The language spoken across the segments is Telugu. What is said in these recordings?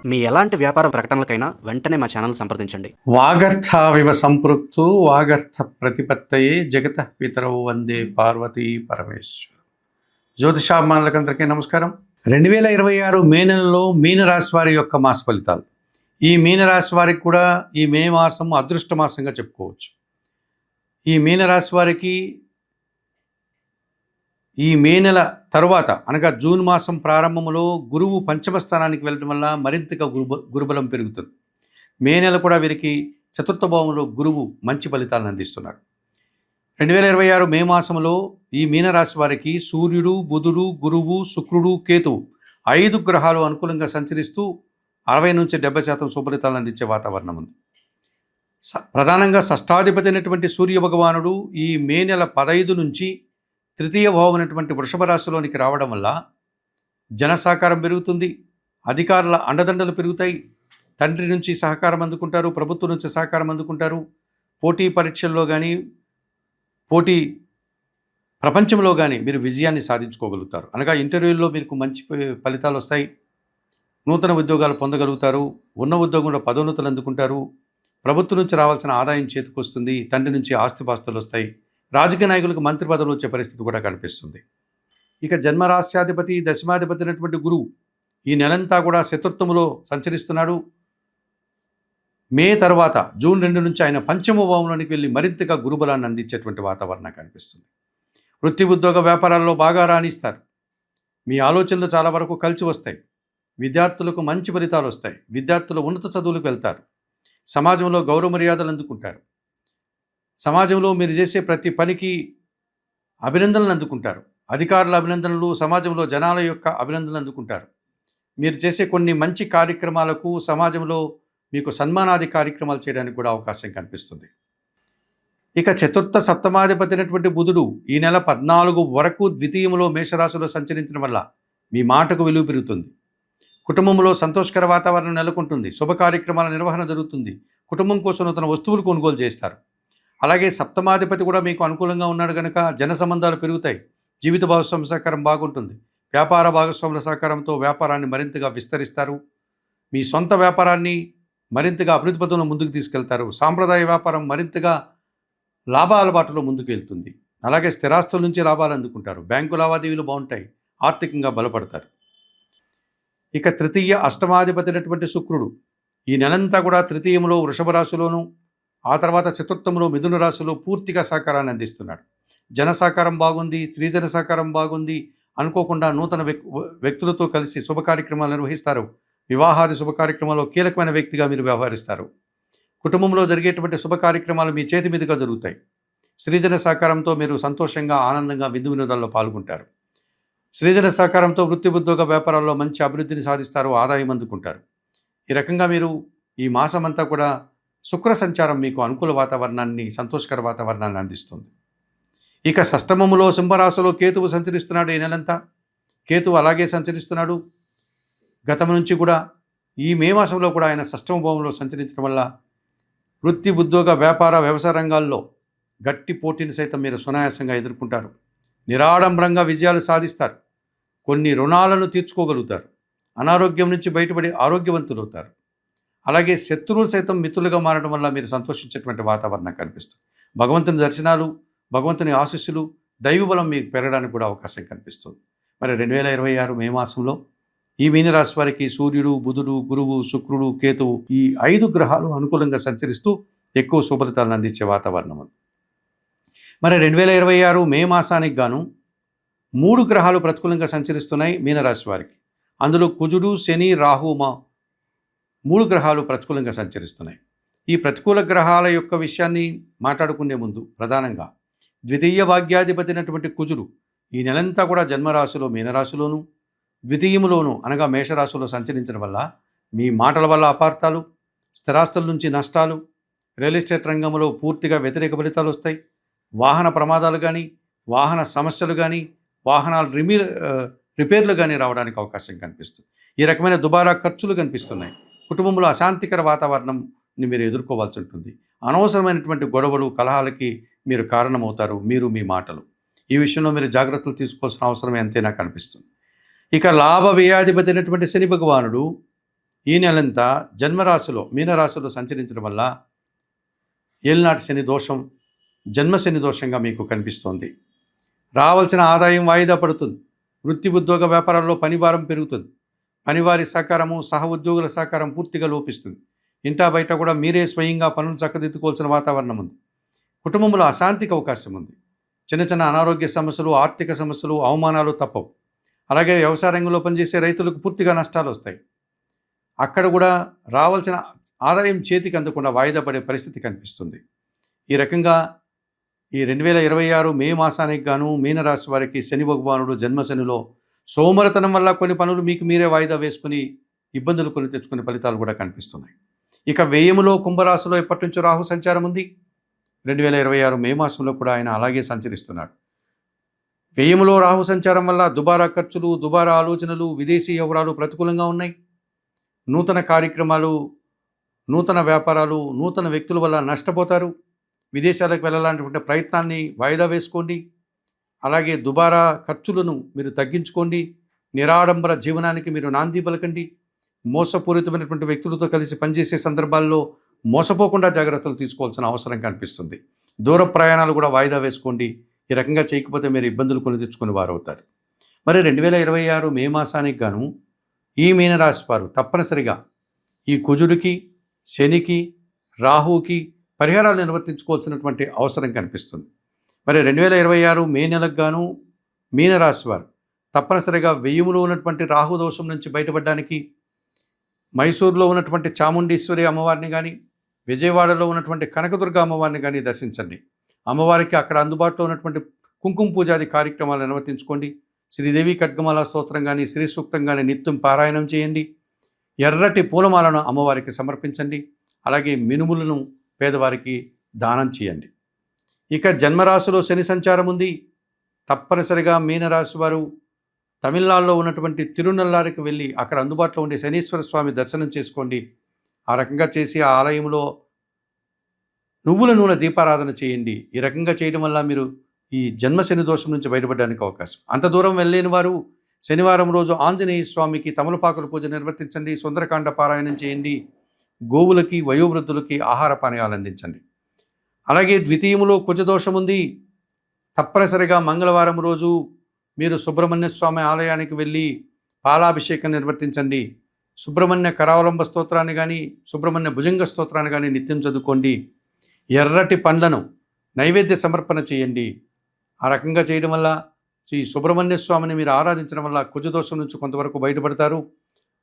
మీ ఎలాంటి వ్యాపార ప్రకటనలకైనా వెంటనే మా ఛానల్ సంప్రదించండి. వాగర్థావివ సంపృక్తు వాగర్థ ప్రతిపత్తయే జగత పితరౌ వందే పార్వతీ పరమేశ్వర. జ్యోతిషాభిమానులకందరికీ నమస్కారం. 2026 మే నెలలో మీనరాశి వారి యొక్క మాస ఫలితాలు. ఈ మీనరాశి వారికి కూడా ఈ మే మాసం అదృష్ట మాసంగా చెప్పుకోవచ్చు. ఈ మీనరాశి వారికి ఈ మే నెల తరువాత అనగా జూన్ మాసం ప్రారంభంలో గురువు పంచమ స్థానానికి వెళ్ళడం వల్ల మరింతగా గురుబలం పెరుగుతుంది. మే నెల కూడా వీరికి చతుర్థ భావంలో గురువు మంచి ఫలితాలను అందిస్తున్నాడు. 2026 మే మాసంలో ఈ మీనరాశి వారికి సూర్యుడు, బుధుడు, గురువు, శుక్రుడు, కేతువు 5 గ్రహాలు అనుకూలంగా సంచరిస్తూ 60 నుంచి 70% శుభఫలితాలను అందించే వాతావరణం ఉంది. ప్రధానంగా షష్టాధిపతి అయినటువంటి సూర్య భగవానుడు ఈ మే నెల 15 నుంచి తృతీయ భావం అయినటువంటి వృషభ రాశిలోనికి రావడం వల్ల జన సహకారం పెరుగుతుంది, అధికారుల అండదండలు పెరుగుతాయి, తండ్రి నుంచి సహకారం అందుకుంటారు, ప్రభుత్వం నుంచి సహకారం అందుకుంటారు, పోటీ పరీక్షల్లో కానీ పోటీ ప్రపంచంలో కానీ మీరు విజయాన్ని సాధించుకోగలుగుతారు. అనగా ఇంటర్వ్యూల్లో మీకు మంచి ఫలితాలు వస్తాయి, నూతన ఉద్యోగాలు పొందగలుగుతారు, ఉన్న ఉద్యోగంలో పదోన్నతులు అందుకుంటారు, ప్రభుత్వం నుంచి రావాల్సిన ఆదాయం చేతికి వస్తుంది, తండ్రి నుంచి ఆస్తిపాస్తులు వస్తాయి, రాజకీయ నాయకులకు మంత్రి పదవులు వచ్చే పరిస్థితి కూడా కనిపిస్తుంది. ఇక జన్మరాశ్యాధిపతి దశమాధిపతి అయినటువంటి గురువు ఈ నెలంతా కూడా చతుర్థములో సంచరిస్తున్నాడు. మే తర్వాత జూన్ 2 నుంచి ఆయన పంచమ భావంలోనికి వెళ్ళి మరింతగా గురుబలాన్ని అందించేటువంటి వాతావరణం కనిపిస్తుంది. వృత్తి ఉద్యోగ వ్యాపారాల్లో బాగా రాణిస్తారు. మీ ఆలోచనలు చాలా వరకు కలిసి వస్తాయి. విద్యార్థులకు మంచి ఫలితాలు వస్తాయి. విద్యార్థులు ఉన్నత చదువులకు వెళ్తారు. సమాజంలో గౌరవ మర్యాదలు అందుకుంటారు. సమాజంలో మీరు చేసే ప్రతి పనికి అభినందనలు అందుకుంటారు. అధికారుల అభినందనలు, సమాజంలో జనాల యొక్క అభినందనలు అందుకుంటారు. మీరు చేసే కొన్ని మంచి కార్యక్రమాలకు సమాజంలో మీకు సన్మానాది కార్యక్రమాలు చేయడానికి కూడా అవకాశం కనిపిస్తుంది. ఇక చతుర్థ సప్తమాధిపతి అయినటువంటి బుధుడు ఈ నెల 14 వరకు ద్వితీయంలో మేషరాశిలో సంచరించడం వల్ల మీ మాటకు విలువ పెరుగుతుంది. కుటుంబంలో సంతోషకర వాతావరణం నెలకొంటుంది. శుభ కార్యక్రమాల నిర్వహణ జరుగుతుంది. కుటుంబం కోసం నూతన వస్తువులు కొనుగోలు చేస్తారు. అలాగే సప్తమాధిపతి కూడా మీకు అనుకూలంగా ఉన్నాడు కనుక జన సంబంధాలు పెరుగుతాయి. జీవిత భాగస్వామ్య సహకారం బాగుంటుంది. వ్యాపార భాగస్వాముల సహకారంతో వ్యాపారాన్ని మరింతగా విస్తరిస్తారు. మీ సొంత వ్యాపారాన్ని మరింతగా అభివృద్ధి పథంలో ముందుకు తీసుకెళ్తారు. సాంప్రదాయ వ్యాపారం మరింతగా లాభాల బాటలో ముందుకు వెళ్తుంది. అలాగే స్థిరాస్తుల నుంచి లాభాలు అందుకుంటారు. బ్యాంకు లావాదేవీలు బాగుంటాయి. ఆర్థికంగా బలపడతారు. ఇక తృతీయ అష్టమాధిపతి అయినటువంటి శుక్రుడు ఈ నెలంతా కూడా తృతీయంలో వృషభ రాశిలోను, ఆ తర్వాత చతుర్థంలో మిథున రాశిలో పూర్తిగా సహకారాన్ని అందిస్తున్నాడు. జన సహకారం బాగుంది, స్త్రీజన సహకారం బాగుంది. అనుకోకుండా నూతన వ్యక్తులతో కలిసి శుభ కార్యక్రమాలు నిర్వహిస్తారు. వివాహాది శుభ కార్యక్రమాల్లో కీలకమైన వ్యక్తిగా మీరు వ్యవహరిస్తారు. కుటుంబంలో జరిగేటువంటి శుభ కార్యక్రమాలు మీ చేతి మీదుగా జరుగుతాయి. స్త్రీజన సహకారంతో మీరు సంతోషంగా, ఆనందంగా విందు వినోదాల్లో పాల్గొంటారు. స్త్రీజన సహకారంతో వృత్తి ఉద్యోగ వ్యాపారాల్లో మంచి అభివృద్ధిని సాధిస్తారు, ఆదాయం అందుకుంటారు. ఈ రకంగా మీరు ఈ మాసమంతా కూడా శుక్ర సంచారం మీకు అనుకూల వాతావరణాన్ని, సంతోషకర వాతావరణాన్ని అందిస్తుంది. ఇక షష్టమములో సింహరాశిలో కేతువు సంచరిస్తున్నాడు. ఈ నెలంతా కేతువు అలాగే సంచరిస్తున్నాడు. గతం నుంచి కూడా ఈ మే మాసంలో కూడా ఆయన షష్టమ భావంలో సంచరించడం వల్ల వృత్తి ఉద్యోగ వ్యాపార వ్యవసాయ రంగాల్లో గట్టి పోటీని సైతం మీరు సునాయాసంగా ఎదుర్కొంటారు. నిరాడంబరంగా విజయాలు సాధిస్తారు. కొన్ని రుణాలను తీర్చుకోగలుగుతారు. అనారోగ్యం నుంచి బయటపడి ఆరోగ్యవంతులవుతారు. అలాగే శత్రువులు సైతం మిత్రులుగా మారడం వల్ల మీరు సంతోషించేటువంటి వాతావరణం కనిపిస్తుంది. భగవంతుని దర్శనాలు, భగవంతుని ఆశీస్సులు, దైవబలం మీకు పెరగడానికి కూడా అవకాశం కనిపిస్తుంది. మరి 2026 మే మాసంలో ఈ మీనరాశి వారికి సూర్యుడు, బుధుడు, గురువు, శుక్రుడు, కేతువు ఈ 5 గ్రహాలు అనుకూలంగా సంచరిస్తూ ఎక్కువ శుభఫలితాలను అందించే వాతావరణం ఉంది. మరి 2026 మే మాసానికి గాను 3 గ్రహాలు ప్రతికూలంగా సంచరిస్తున్నాయి మీనరాశి వారికి. అందులో కుజుడు, శని, రాహు 3 గ్రహాలు ప్రతికూలంగా సంచరిస్తున్నాయి. ఈ ప్రతికూల గ్రహాల యొక్క విషయాన్ని మాట్లాడుకునే ముందు ప్రధానంగా ద్వితీయ భాగ్యాధిపతి అయినటువంటి కుజుడు ఈ నెలంతా కూడా జన్మరాశిలో మీనరాశిలోను, ద్వితీయములోను అనగా మేషరాశిలో సంచరించడం వల్ల మీ మాటల వల్ల అపార్థాలు, స్థిరాస్తుల నుంచి నష్టాలు, రియల్ ఎస్టేట్ రంగంలో పూర్తిగా వ్యతిరేక ఫలితాలు వస్తాయి. వాహన ప్రమాదాలు కానీ, వాహన సమస్యలు కానీ, వాహనాలు రిపేర్లు కానీ రావడానికి అవకాశం కనిపిస్తుంది. ఈ రకమైన దుబారా ఖర్చులు కనిపిస్తున్నాయి. కుటుంబంలో అశాంతికర వాతావరణంని మీరు ఎదుర్కోవాల్సి ఉంటుంది. అనవసరమైనటువంటి గొడవలు, కలహాలకి మీరు కారణమవుతారు, మీరు మీ మాటలు. ఈ విషయంలో మీరు జాగ్రత్తలు తీసుకోవాల్సిన అవసరం ఎంతైనా కనిపిస్తుంది. ఇక లాభ వ్యయాధిపతి అయినటువంటి శని భగవానుడు ఈ నెలంతా జన్మరాశిలో మీనరాశిలో సంచరించడం వల్ల ఏలినాటి శని దోషం, జన్మ శని దోషంగా మీకు కనిపిస్తోంది. రావాల్సిన ఆదాయం వాయిదా పడుతుంది. వృత్తి ఉద్యోగ వ్యాపారాల్లో పనిభారం పెరుగుతుంది. పనివారి సహకారము, సహ ఉద్యోగుల సహకారం పూర్తిగా లోపిస్తుంది. ఇంటా బయట కూడా మీరే స్వయంగా పనులు చక్కదిద్దుకోవాల్సిన వాతావరణం ఉంది. కుటుంబంలో అశాంతికి అవకాశం ఉంది. చిన్న చిన్న అనారోగ్య సమస్యలు, ఆర్థిక సమస్యలు, అవమానాలు తప్పవు. అలాగే వ్యవసాయ రంగంలో పనిచేసే రైతులకు పూర్తిగా నష్టాలు వస్తాయి. అక్కడ కూడా రావాల్సిన ఆదాయం చేతికి అందకుండా వాయిదా పడే పరిస్థితి కనిపిస్తుంది. ఈ రకంగా ఈ 2026 మే మాసానికి గాను మీనరాశి వారికి శని భగవానుడు జన్మశనిలో సోమరతనం వల్ల కొన్ని పనులు మీకు మీరే వాయిదా వేసుకుని ఇబ్బందులు కొని తెచ్చుకునే ఫలితాలు కూడా కనిపిస్తున్నాయి. ఇక వ్యయములో కుంభరాశిలో ఎప్పటి నుంచో రాహు సంచారం ఉంది. 2026 మే మాసంలో కూడా ఆయన అలాగే సంచరిస్తున్నాడు. వ్యయములో రాహు సంచారం వల్ల దుబారా ఖర్చులు, దుబారా ఆలోచనలు, విదేశీ వ్యవహారాలు ప్రతికూలంగా ఉన్నాయి. నూతన కార్యక్రమాలు, నూతన వ్యాపారాలు, నూతన వ్యక్తుల వల్ల నష్టపోతారు. విదేశాలకు వెళ్ళాలనేటువంటి ప్రయత్నాన్ని వాయిదా వేసుకోండి. అలాగే దుబారా ఖర్చులను మీరు తగ్గించుకోండి. నిరాడంబర జీవనానికి మీరు నాంది పలకండి. మోసపూరితమైనటువంటి వ్యక్తులతో కలిసి పనిచేసే సందర్భాల్లో మోసపోకుండా జాగ్రత్తలు తీసుకోవాల్సిన అవసరం కనిపిస్తుంది. దూర ప్రయాణాలు కూడా వాయిదా వేసుకోండి. ఈ రకంగా చేయకపోతే మీరు ఇబ్బందులు కొని తెచ్చుకుని వారు అవుతారు. మరి 2026 మే మాసానికి గాను ఈ మీనరాశి వారు తప్పనిసరిగా ఈ కుజుడికి, శనికి, రాహుకి పరిహారాలు నిర్వర్తించుకోవాల్సినటువంటి అవసరం కనిపిస్తుంది. మరి 2026 మే నెలకు గాను మీనరాశి వారు తప్పనిసరిగా వ్యయములో ఉన్నటువంటి రాహు దోషం నుంచి బయటపడడానికి మైసూరులో ఉన్నటువంటి చాముండేశ్వరి అమ్మవారిని కానీ, విజయవాడలో ఉన్నటువంటి కనకదుర్గ అమ్మవారిని కానీ దర్శించండి. అమ్మవారికి అక్కడ అందుబాటులో ఉన్నటువంటి కుంకుమ పూజాది కార్యక్రమాలు నిర్వర్తించుకోండి. శ్రీదేవి ఖడ్గమాల స్తోత్రం కానీ, శ్రీ సూక్తం కానీ నిత్యం పారాయణం చేయండి. ఎర్రటి పూలమాలను అమ్మవారికి సమర్పించండి. అలాగే మినుములను పేదవారికి దానం చేయండి. ఇక జన్మరాశిలో శని సంచారం ఉంది. తప్పనిసరిగా మీనరాశి వారు తమిళనాడులో ఉన్నటువంటి తిరునల్లారికి వెళ్ళి అక్కడ అందుబాటులో ఉండే శనీశ్వర స్వామి దర్శనం చేసుకోండి. ఆ రకంగా చేసి ఆ ఆలయంలో నువ్వుల నూనె దీపారాధన చేయండి. ఈ రకంగా చేయడం వల్ల మీరు ఈ జన్మ శని దోషం నుంచి బయటపడడానికి అవకాశం. అంత దూరం వెళ్ళలేని వారు శనివారం రోజు ఆంజనేయ స్వామికి తమలపాకుల పూజ నిర్వర్తించండి. సుందరకాండ పారాయణం చేయండి. గోవులకి, వయోవృద్ధులకి ఆహార పానీయాలు అందించండి. అలాగే ద్వితీయములో కుజదోషం ఉంది. తప్పనిసరిగా మంగళవారం రోజు మీరు సుబ్రహ్మణ్య స్వామి ఆలయానికి వెళ్ళి పాలాభిషేకం నిర్వర్తించండి. సుబ్రహ్మణ్య కరావలంబ స్తోత్రాన్ని కానీ, సుబ్రహ్మణ్య భుజంగ స్తోత్రాన్ని కానీ నిత్యం చదువుకోండి. ఎర్రటి పండ్లను నైవేద్య సమర్పణ చేయండి. ఆ రకంగా చేయడం వల్ల ఈ సుబ్రహ్మణ్య స్వామిని మీరు ఆరాధించడం వల్ల కుజదోషం నుంచి కొంతవరకు బయటపడతారు.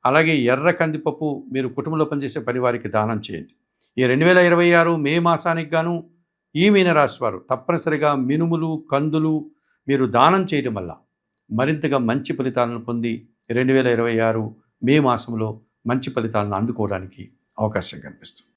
అలాగే ఎర్ర కందిపప్పు మీరు కుటుంబంలో పనిచేసే పరివారికి దానం చేయండి. ఈ 2026 మే మాసానికి గాను ఈ మీనరాశి వారు తప్పనిసరిగా మినుములు, కందులు మీరు దానం చేయడం వల్ల మరింతగా మంచి ఫలితాలను పొంది 2026 మే మాసంలో మంచి ఫలితాలను అందుకోవడానికి అవకాశం కనిపిస్తుంది.